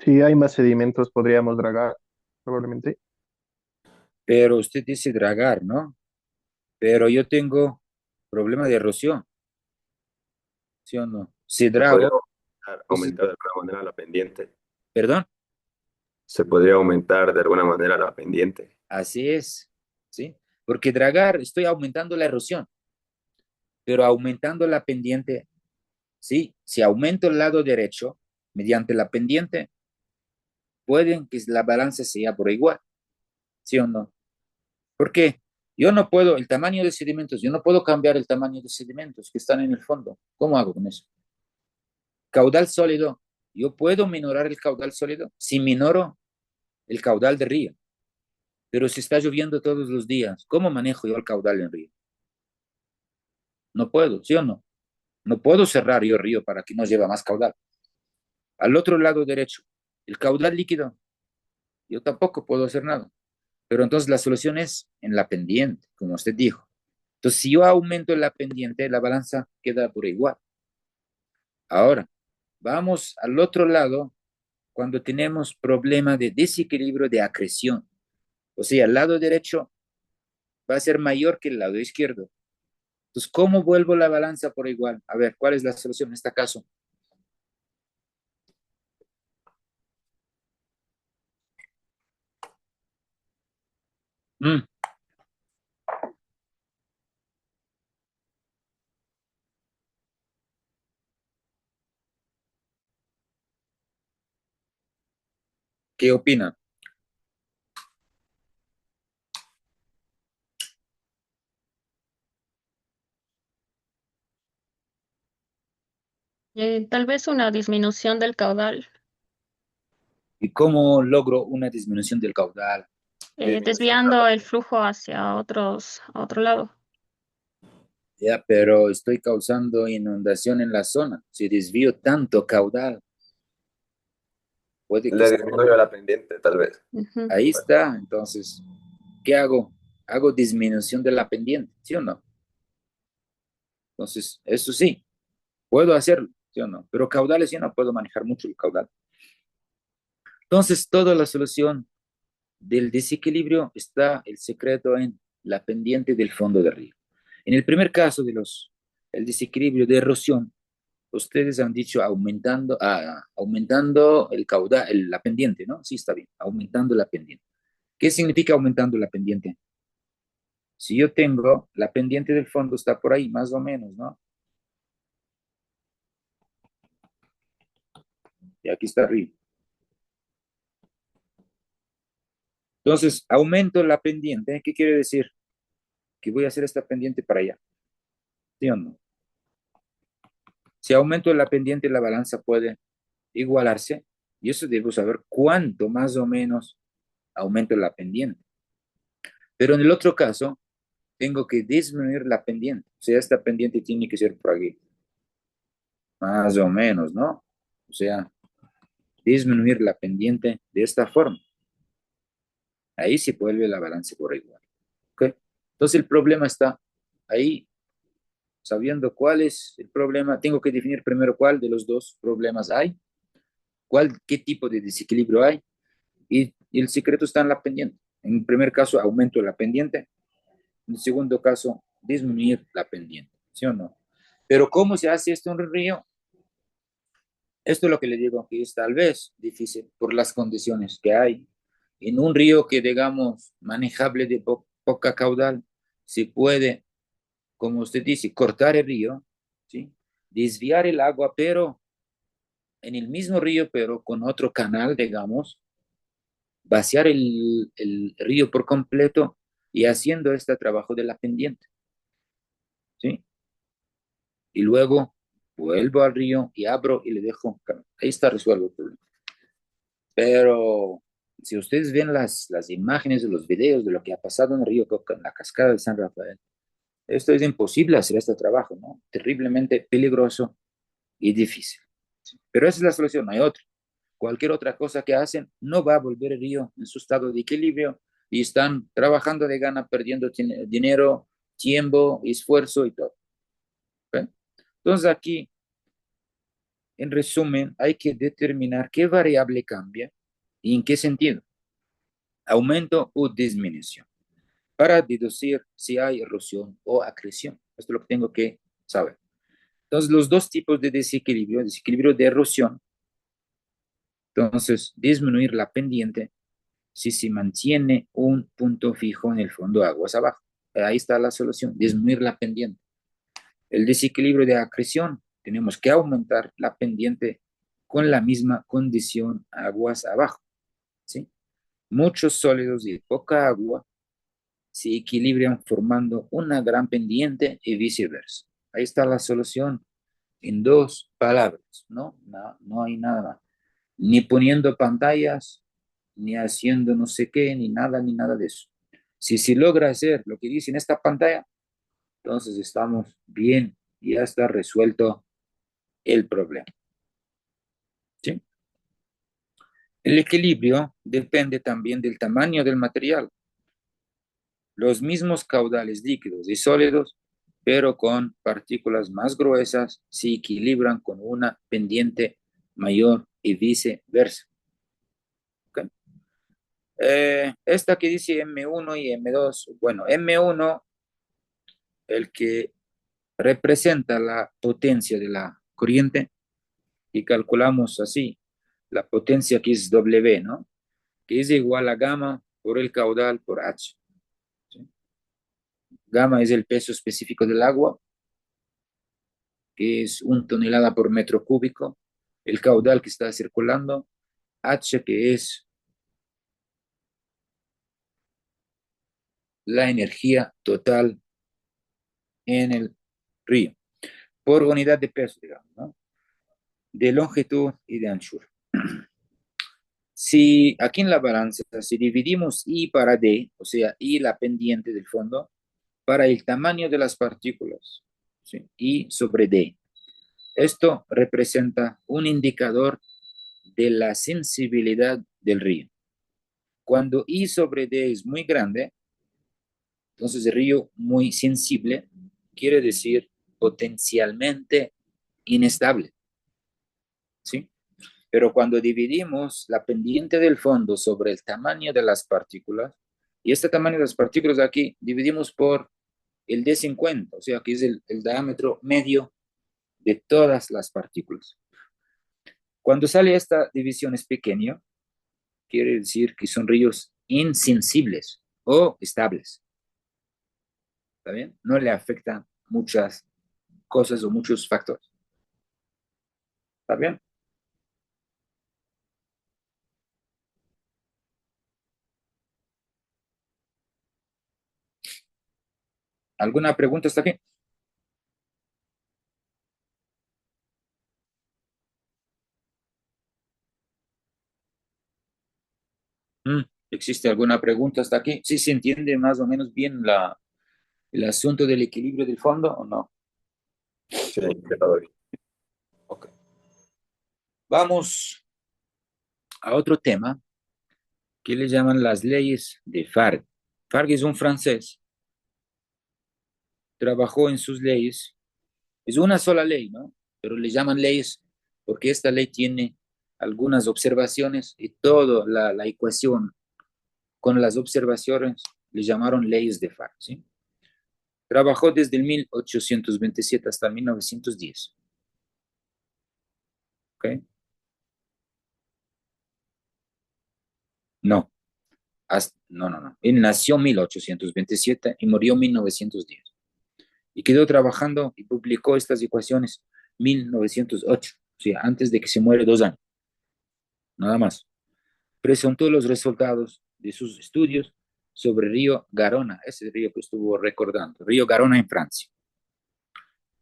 B: Si hay más sedimentos, podríamos dragar, probablemente.
A: Pero usted dice dragar, ¿no? Pero yo tengo problema de erosión, ¿sí o no? Si
C: Se podría
A: drago, entonces,
C: aumentar de alguna manera la pendiente.
A: perdón,
C: Se podría aumentar de alguna manera la pendiente.
A: así es, ¿sí? Porque dragar, estoy aumentando la erosión, pero aumentando la pendiente, ¿sí? Si aumento el lado derecho mediante la pendiente, pueden que la balanza sea por igual, ¿sí o no? ¿Por qué? Yo no puedo, el tamaño de sedimentos, yo no puedo cambiar el tamaño de sedimentos que están en el fondo. ¿Cómo hago con eso? Caudal sólido, yo puedo minorar el caudal sólido si minoro el caudal de río, pero si está lloviendo todos los días, ¿cómo manejo yo el caudal en río? No puedo, ¿sí o no? No puedo cerrar yo el río para que no lleve más caudal. Al otro lado derecho, el caudal líquido. yo tampoco puedo hacer nada. Pero entonces la solución es en la pendiente, como usted dijo. Entonces, si yo aumento la pendiente, la balanza queda por igual. Ahora, vamos al otro lado cuando tenemos problema de desequilibrio de acreción. O sea, el lado derecho va a ser mayor que el lado izquierdo. Entonces, ¿cómo vuelvo la balanza por igual? A ver, ¿cuál es la solución en este caso? Mm, ¿Qué opina?
D: Tal vez una disminución del caudal,
A: ¿Y cómo logro una disminución del caudal?
C: Disminución de la
D: desviando el
C: pendiente.
D: flujo hacia a otro lado.
A: Ya, pero estoy causando inundación en la zona. Si desvío tanto caudal, puede que
C: Le
A: esté.
C: disminuyo la pendiente, tal vez.
D: Ujú.
A: Ahí está. Entonces, ¿qué hago? Hago disminución de la pendiente, ¿sí o no? Entonces, eso sí, puedo hacerlo, ¿sí o no? Pero caudales yo no puedo manejar mucho el caudal. Entonces, toda la solución del desequilibrio está el secreto en la pendiente del fondo del río. En el primer caso el desequilibrio de erosión, ustedes han dicho aumentando el caudal, la pendiente, ¿no? Sí, está bien, aumentando la pendiente. ¿Qué significa aumentando la pendiente? Si yo tengo la pendiente del fondo está por ahí, más o menos, ¿no? Y aquí está arriba. Entonces, aumento la pendiente. ¿Qué quiere decir? Que voy a hacer esta pendiente para allá. ¿Sí o no? Si aumento la pendiente, la balanza puede igualarse. Y eso debo saber cuánto más o menos aumento la pendiente. Pero en el otro caso, tengo que disminuir la pendiente. O sea, esta pendiente tiene que ser por aquí. Más o menos, ¿no? O sea, disminuir la pendiente de esta forma. Ahí se vuelve la balanza por igual. ¿Ok? Entonces el problema está ahí. Sabiendo cuál es el problema, tengo que definir primero cuál de los dos problemas hay, qué tipo de desequilibrio hay, y el secreto está en la pendiente. En el primer caso, aumento la pendiente. En el segundo caso, disminuir la pendiente. ¿Sí o no? Pero ¿cómo se hace esto en el río? Esto es lo que le digo, que es tal vez difícil por las condiciones que hay. En un río que, digamos, manejable de poca caudal, se puede, como usted dice, cortar el río, ¿sí? Desviar el agua, pero en el mismo río, pero con otro canal, digamos, vaciar el río por completo y haciendo este trabajo de la pendiente, ¿sí? Y luego vuelvo al río y abro y le dejo, ahí está resuelto el problema. Pero si ustedes ven las imágenes de los videos de lo que ha pasado en el río Coca, en la cascada de San Rafael, esto es imposible hacer este trabajo, ¿no? Terriblemente peligroso y difícil. Pero esa es la solución, no hay otra. Cualquier otra cosa que hacen no va a volver el río en su estado de equilibrio y están trabajando de gana, perdiendo dinero, tiempo, esfuerzo y todo. ¿Ok? Entonces aquí, en resumen, hay que determinar qué variable cambia y en qué sentido, aumento o disminución, para deducir si hay erosión o acreción. Esto es lo que tengo que saber. Entonces, los dos tipos de desequilibrio, desequilibrio de erosión, entonces disminuir la pendiente si se mantiene un punto fijo en el fondo de aguas abajo. Ahí está la solución, disminuir la pendiente. El desequilibrio de acreción, tenemos que aumentar la pendiente con la misma condición aguas abajo, ¿sí? Muchos sólidos y poca agua se equilibran formando una gran pendiente y viceversa. Ahí está la solución en dos palabras, ¿no? No, no hay nada más. Ni poniendo pantallas, ni haciendo no sé qué, ni nada de eso. Si se logra hacer lo que dice en esta pantalla, entonces estamos bien, ya está resuelto el problema. ¿Sí? El equilibrio depende también del tamaño del material. Los mismos caudales líquidos y sólidos, pero con partículas más gruesas, se equilibran con una pendiente mayor y viceversa. ¿Ok? Esta que dice M1 y M2, bueno, M1, el que representa la potencia de la corriente, y calculamos así, la potencia que es W, ¿no? Que es igual a gamma por el caudal por H. ¿Sí? Gamma es el peso específico del agua, que es 1 tonelada por metro cúbico. El caudal que está circulando, H, que es la energía total en el río, por unidad de peso, digamos, ¿no? De longitud y de anchura. Si aquí en la balanza, si dividimos I para D, o sea, I la pendiente del fondo, para el tamaño de las partículas, ¿sí? I sobre D. Esto representa un indicador de la sensibilidad del río. Cuando I sobre D es muy grande, entonces el río muy sensible quiere decir potencialmente inestable, ¿sí? Pero cuando dividimos la pendiente del fondo sobre el tamaño de las partículas, y este tamaño de las partículas aquí dividimos por el D50, o sea, que es el diámetro medio de todas las partículas. Cuando sale esta división es pequeño, quiere decir que son ríos insensibles o estables. ¿Está bien? No le afectan muchas cosas o muchos factores. ¿Está bien? ¿Alguna pregunta hasta aquí? Mm, ¿Existe alguna pregunta hasta aquí? ¿Sí se entiende más o menos bien el asunto del equilibrio del fondo o no?
C: Sí, todo bien.
A: Ok. Vamos a otro tema que le llaman las leyes de Farg. Farg es un francés, trabajó en sus leyes, es una sola ley, ¿no? Pero le llaman leyes porque esta ley tiene algunas observaciones y toda la ecuación con las observaciones le llamaron leyes de Farg, ¿sí? Trabajó desde el 1827 hasta el 1910. ¿Ok? No, no. Él nació en 1827 y murió en 1910. Y quedó trabajando y publicó estas ecuaciones en 1908, o sea, antes de que se muere 2 años, nada más. Presentó los resultados de sus estudios sobre el río Garona, ese río que estuvo recordando, río Garona en Francia.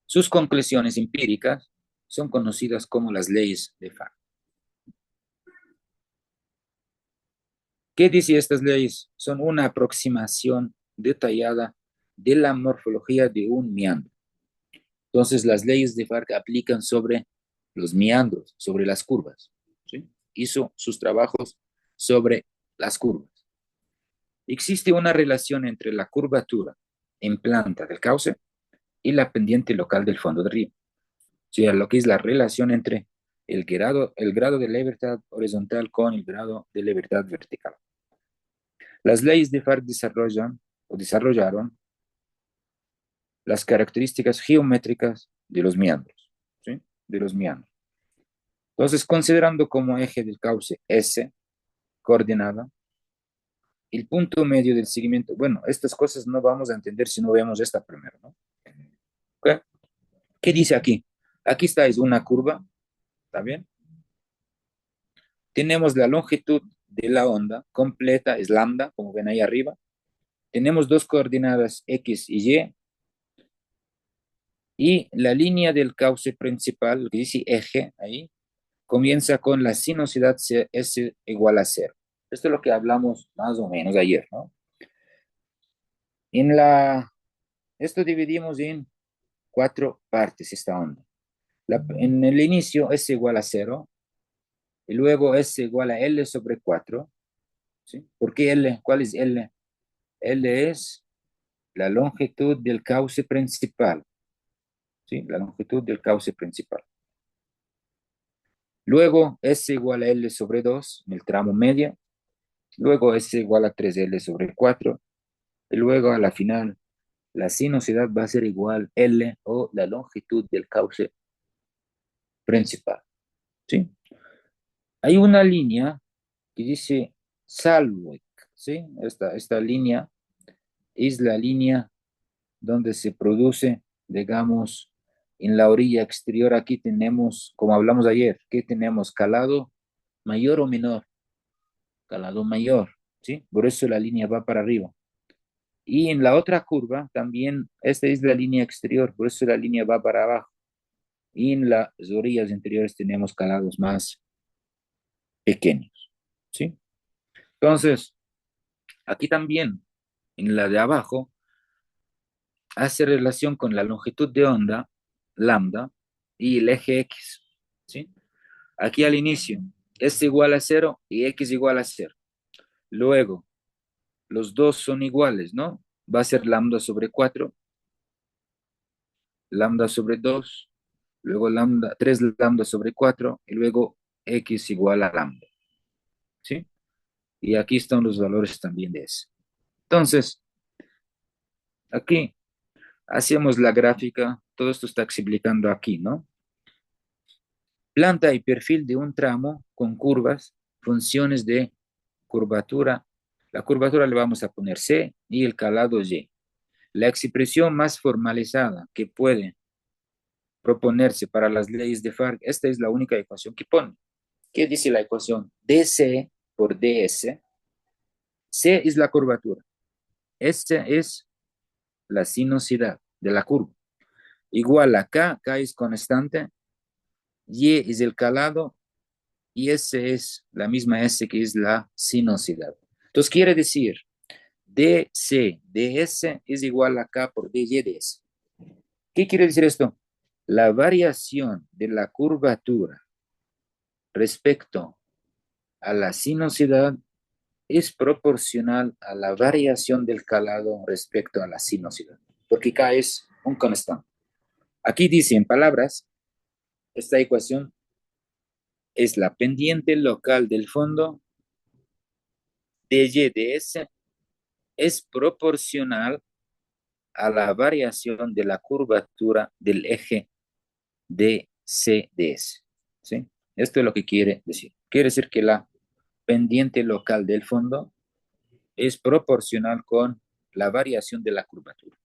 A: Sus conclusiones empíricas son conocidas como las leyes de Farc. ¿Qué dice estas leyes? Son una aproximación detallada de la morfología de un meandro. Entonces, las leyes de Farc aplican sobre los meandros, sobre las curvas. ¿Sí? Hizo sus trabajos sobre las curvas. Existe una relación entre la curvatura en planta del cauce y la pendiente local del fondo del río. O sea, lo que es la relación entre el grado de libertad horizontal con el grado de libertad vertical. Las leyes de Farc desarrollaron las características geométricas de los meandros, ¿sí? De los meandros. Entonces, considerando como eje del cauce S, coordenada, el punto medio del seguimiento, bueno, estas cosas no vamos a entender si no vemos esta primero, ¿no? ¿Okay? ¿Qué dice aquí? Aquí está, es una curva, ¿está bien? Tenemos la longitud de la onda completa, es lambda, como ven ahí arriba. Tenemos dos coordenadas X y Y, y la línea del cauce principal, que dice eje ahí, comienza con la sinuosidad S igual a 0. Esto es lo que hablamos más o menos ayer, ¿no? Esto dividimos en 4 partes esta onda. En el inicio S igual a 0, Y luego S igual a L sobre 4. ¿Sí? ¿Por qué L? ¿Cuál es L? L es la longitud del cauce principal. ¿Sí? La longitud del cauce principal. Luego S igual a L sobre 2 en el tramo medio. Luego S igual a 3L sobre 4. Y luego a la final, la sinuosidad va a ser igual L o la longitud del cauce principal. ¿Sí? Hay una línea que dice Salwick. ¿Sí? Esta línea es la línea donde se produce, digamos, en la orilla exterior. Aquí tenemos, como hablamos ayer, que tenemos calado mayor o menor, calado mayor, ¿sí? Por eso la línea va para arriba. Y en la otra curva también, esta es la línea exterior, por eso la línea va para abajo. Y en las orillas interiores tenemos calados más pequeños, ¿sí? Entonces, aquí también, en la de abajo, hace relación con la longitud de onda, lambda, y el eje X, ¿sí? Aquí al inicio, S igual a 0 y X igual a 0. Luego, los dos son iguales, ¿no? Va a ser lambda sobre 4, lambda sobre 2, luego lambda, 3 lambda sobre 4, y luego X igual a lambda, ¿sí? Y aquí están los valores también de S. Entonces, aquí hacemos la gráfica, todo esto está explicando aquí, ¿no? Planta y perfil de un tramo con curvas, funciones de curvatura. La curvatura le vamos a poner C y el calado Y. La expresión más formalizada que puede proponerse para las leyes de Farc, esta es la única ecuación que pone. ¿Qué dice la ecuación? DC por DS. C es la curvatura. S es la sinuosidad de la curva. Igual a K es constante, Y es el calado y S es la misma S que es la sinuosidad. Entonces quiere decir DC DS es igual a K por DY DS. ¿Qué quiere decir esto? La variación de la curvatura respecto a la sinuosidad es proporcional a la variación del calado respecto a la sinuosidad, porque K es un constante. Aquí dice en palabras, esta ecuación es la pendiente local del fondo de Y de S es proporcional a la variación de la curvatura del eje de CDS. ¿Sí? Esto es lo que quiere decir. Quiere decir que la pendiente local del fondo es proporcional con la variación de la curvatura.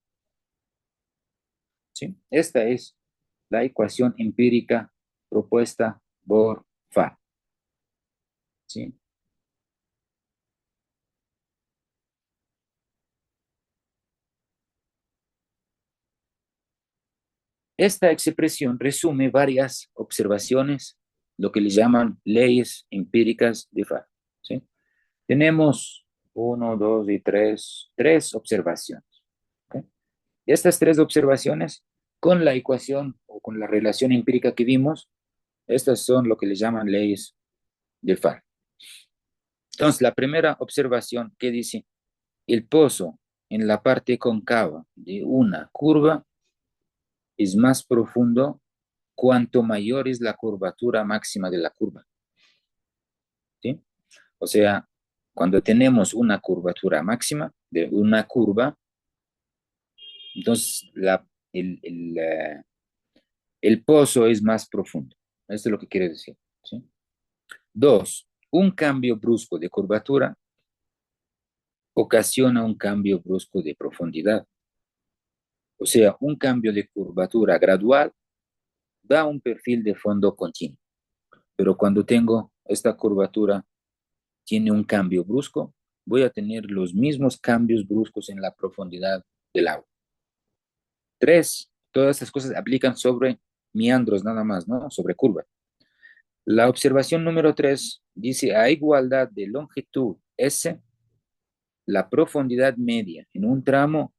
A: ¿Sí? Esta es la ecuación empírica propuesta por Fa. ¿Sí? Esta expresión resume varias observaciones, lo que le llaman leyes empíricas de Fa. ¿Sí? Tenemos uno, dos y tres observaciones. ¿Okay? Estas tres observaciones, con la ecuación o con la relación empírica que vimos, estas son lo que le llaman leyes de Fa. Entonces, la primera observación que dice, el pozo en la parte cóncava de una curva es más profundo cuanto mayor es la curvatura máxima de la curva. ¿Sí? O sea, cuando tenemos una curvatura máxima de una curva, entonces el pozo es más profundo. Esto es lo que quiere decir. ¿Sí? Dos, un cambio brusco de curvatura ocasiona un cambio brusco de profundidad. O sea, un cambio de curvatura gradual da un perfil de fondo continuo. Pero cuando tengo esta curvatura, tiene un cambio brusco, voy a tener los mismos cambios bruscos en la profundidad del agua. Tres, todas estas cosas aplican sobre meandros nada más, ¿no? Sobre curva. La observación número 3 dice, a igualdad de longitud S, la profundidad media en un tramo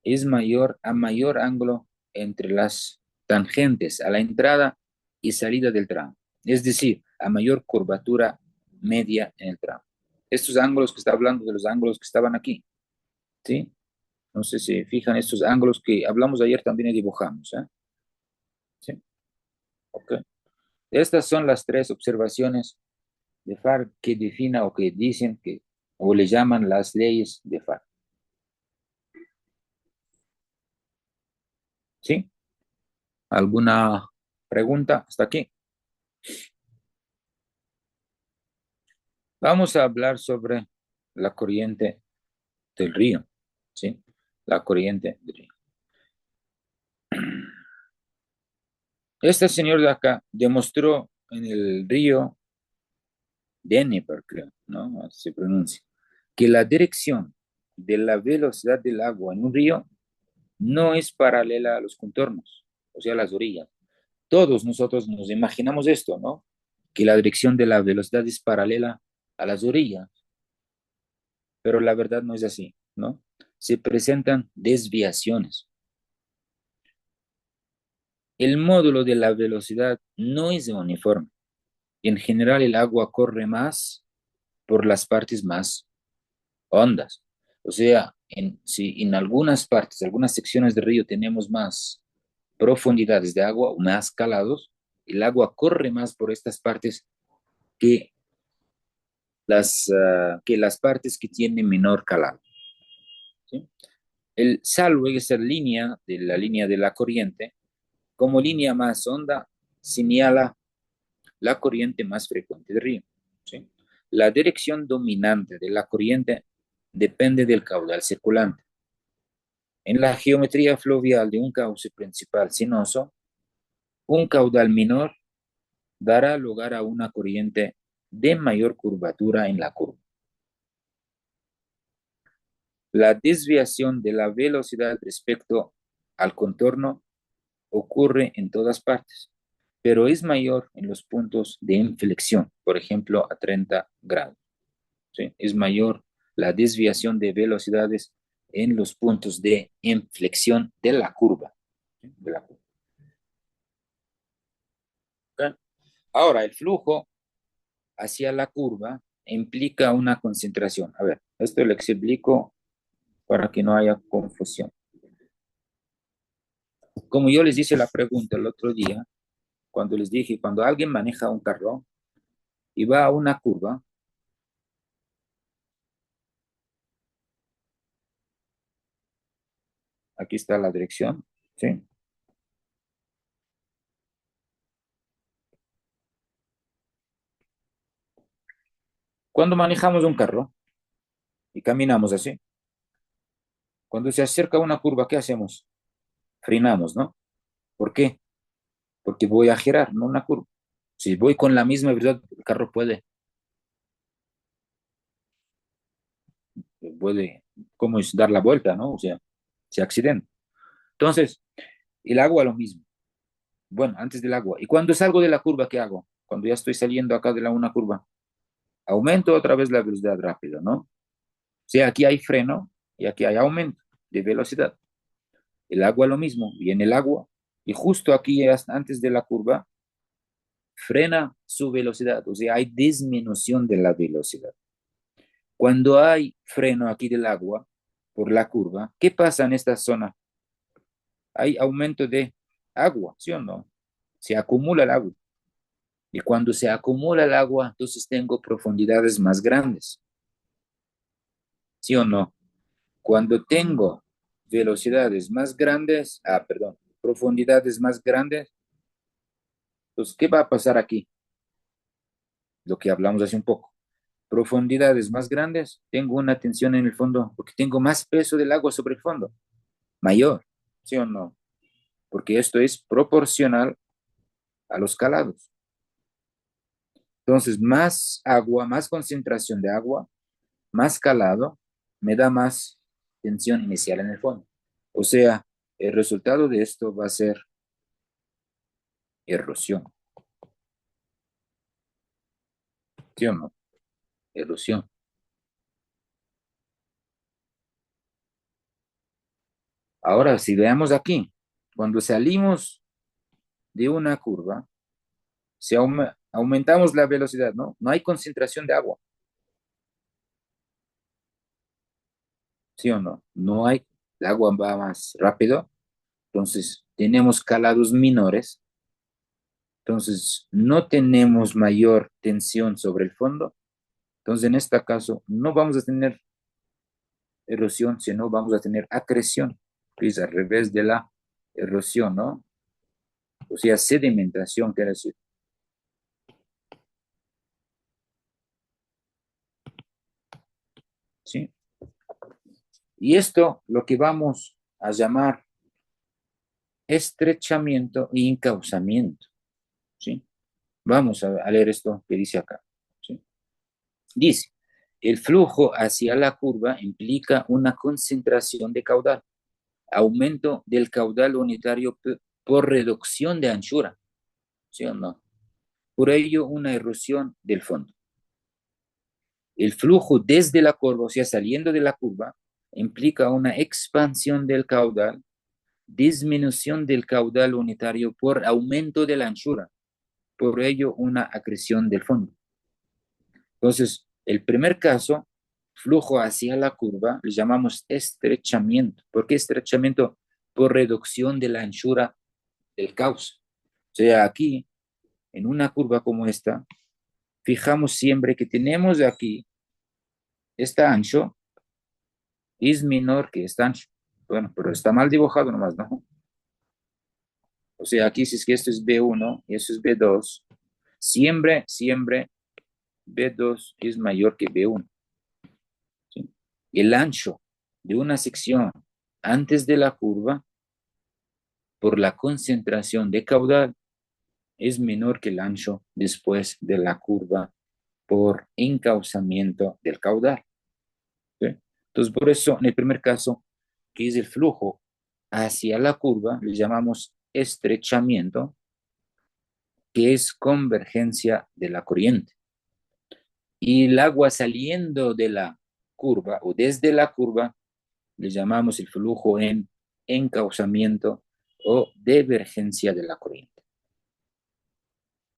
A: es mayor a mayor ángulo entre las tangentes a la entrada y salida del tramo. Es decir, a mayor curvatura media en el tramo. Estos ángulos que está hablando de los ángulos que estaban aquí, ¿sí? No sé si fijan estos ángulos que hablamos ayer también y dibujamos, ¿eh? ¿Sí? Ok. Estas son las tres observaciones de Farc que definen o que dicen que, o le llaman las leyes de Farc. ¿Sí? ¿Alguna pregunta hasta aquí? Vamos a hablar sobre la corriente del río, ¿sí? La corriente del río. Este señor de acá demostró en el río Dnieper, creo, ¿no? Así se pronuncia, que la dirección de la velocidad del agua en un río no es paralela a los contornos, o sea, a las orillas. Todos nosotros nos imaginamos esto, ¿no? Que la dirección de la velocidad es paralela a las orillas, pero la verdad no es así, ¿no? Se presentan desviaciones. El módulo de la velocidad no es uniforme. En general, el agua corre más por las partes más hondas. O sea, si en algunas partes, algunas secciones del río tenemos más profundidades de agua o más calados, el agua corre más por estas partes que las partes que tienen menor calado. ¿Sí? El salvo esa línea de la corriente, como línea más honda, señala la corriente más frecuente del río. ¿Sí? La dirección dominante de la corriente depende del caudal circulante. En la geometría fluvial de un cauce principal sinuoso, un caudal menor dará lugar a una corriente de mayor curvatura en la curva. La desviación de la velocidad respecto al contorno ocurre en todas partes, pero es mayor en los puntos de inflexión, por ejemplo, a 30 grados. ¿Sí? Es mayor la desviación de velocidades en los puntos de inflexión de la curva. ¿Sí? De la curva. ¿Okay? Ahora, el flujo hacia la curva implica una concentración. A ver, esto lo explico para que no haya confusión. Como yo les hice la pregunta el otro día, cuando les dije, cuando alguien maneja un carro y va a una curva, aquí está la dirección, ¿sí? Cuando manejamos un carro y caminamos así, cuando se acerca una curva, ¿qué hacemos? Frenamos, ¿no? ¿Por qué? Porque voy a girar, no una curva. Si voy con la misma velocidad, el carro puede, ¿cómo es? Dar la vuelta, ¿no? O sea, se accidenta. Entonces, el agua lo mismo. Bueno, antes del agua. ¿Y cuando salgo de la curva, qué hago? Cuando ya estoy saliendo acá de una curva, aumento otra vez la velocidad rápida, ¿no? O sea, aquí hay freno y aquí hay aumento de velocidad. El agua lo mismo, viene el agua y justo aquí, antes de la curva, frena su velocidad, o sea, hay disminución de la velocidad. Cuando hay freno aquí del agua por la curva, ¿qué pasa en esta zona? Hay aumento de agua, ¿sí o no? Se acumula el agua. Y cuando se acumula el agua, entonces tengo profundidades más grandes, ¿sí o no? Cuando tengo velocidades más grandes, perdón, profundidades más grandes, entonces, ¿qué va a pasar aquí? Lo que hablamos hace un poco. Profundidades más grandes, tengo una tensión en el fondo, porque tengo más peso del agua sobre el fondo, mayor, ¿sí o no? Porque esto es proporcional a los calados. Entonces, más agua, más concentración de agua, más calado, me da más tensión inicial en el fondo. O sea, el resultado de esto va a ser erosión, ¿sí o no? Erosión. Ahora, si veamos aquí, cuando salimos de una curva, aumentamos la velocidad, ¿no? No hay concentración de agua, ¿sí o no? No hay, el agua va más rápido, entonces tenemos calados menores, entonces no tenemos mayor tensión sobre el fondo, entonces en este caso no vamos a tener erosión, sino vamos a tener acreción, que es al revés de la erosión, ¿no? O sea, sedimentación, quiere decir, ¿sí? Y esto lo que vamos a llamar estrechamiento y encauzamiento, ¿sí? Vamos a leer esto que dice acá, ¿sí? Dice, el flujo hacia la curva implica una concentración de caudal, aumento del caudal unitario por reducción de anchura, ¿sí o no? Por ello, una erosión del fondo. El flujo desde la curva, o sea, saliendo de la curva, implica una expansión del caudal, disminución del caudal unitario por aumento de la anchura, por ello una acreción del fondo. Entonces, el primer caso, flujo hacia la curva, le llamamos estrechamiento. ¿Por qué estrechamiento? Por reducción de la anchura del cauce. O sea, aquí, en una curva como esta, fijamos siempre que tenemos aquí, está ancho, es menor que este ancho. Bueno, pero está mal dibujado nomás, ¿no? O sea, aquí si es que esto es B1 y esto es B2, siempre B2 es mayor que B1. ¿Sí? El ancho de una sección antes de la curva, por la concentración de caudal, es menor que el ancho después de la curva por encauzamiento del caudal. ¿Sí? Entonces, por eso, en el primer caso, que es el flujo hacia la curva, le llamamos estrechamiento, que es convergencia de la corriente. Y el agua saliendo de la curva o desde la curva, le llamamos el flujo en encauzamiento o divergencia de la corriente.